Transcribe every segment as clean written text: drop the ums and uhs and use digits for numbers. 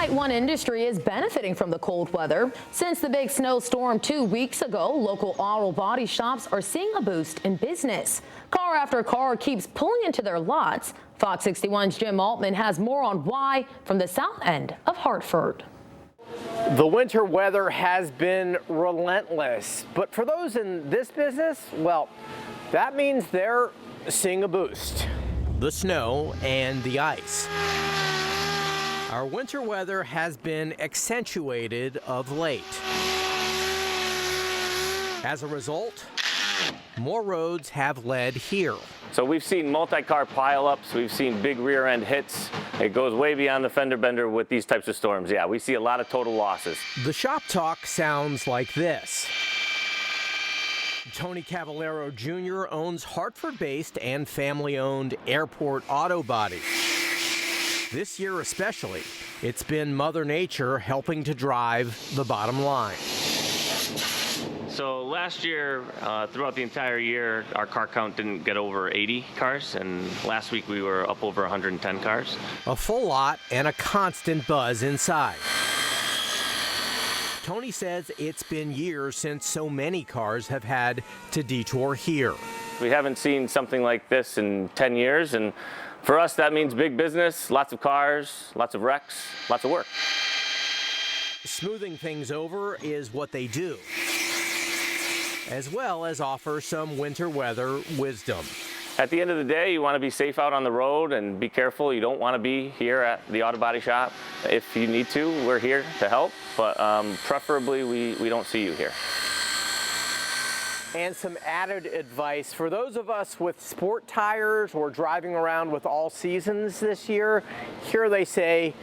one industry is benefiting from the cold weather. Since the big snowstorm 2 weeks ago, local auto body shops are seeing a boost in business. Car after car keeps pulling into their lots. Fox 61's Jim Altman has more on why from the south end of Hartford. The winter weather has been relentless, but for those in this business, well, that means they're seeing a boost. The snow and the ice. Our winter weather has been accentuated of late. As a result, more roads have led here. So we've seen multi-car pileups, we've seen big rear end hits. It goes way beyond the fender bender with these types of storms. Yeah, we see a lot of total losses. The shop talk sounds like this. Tony Cavallero Jr. owns Hartford-based and family-owned Airport Auto Body. This year especially, it's been Mother Nature helping to drive the bottom line. So last year, throughout the entire year, our car count didn't get over 80 cars, and last week we were up over 110 cars. A full lot and a constant buzz inside. Tony says it's been years since so many cars have had to detour here. We haven't seen something like this in 10 years, and for us that means big business, lots of cars, lots of wrecks, lots of work. Smoothing things over is what they do, as well as offer some winter weather wisdom. At the end of the day, you want to be safe out on the road and be careful. You don't want to be here at the auto body shop. If you need to, we're here to help, but preferably we don't see you here. And some added advice for those of us with sport tires or driving around with all seasons this year. Here they say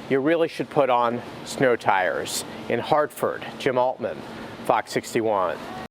you really should put on snow tires. In Hartford, Jim Altman, Fox 61.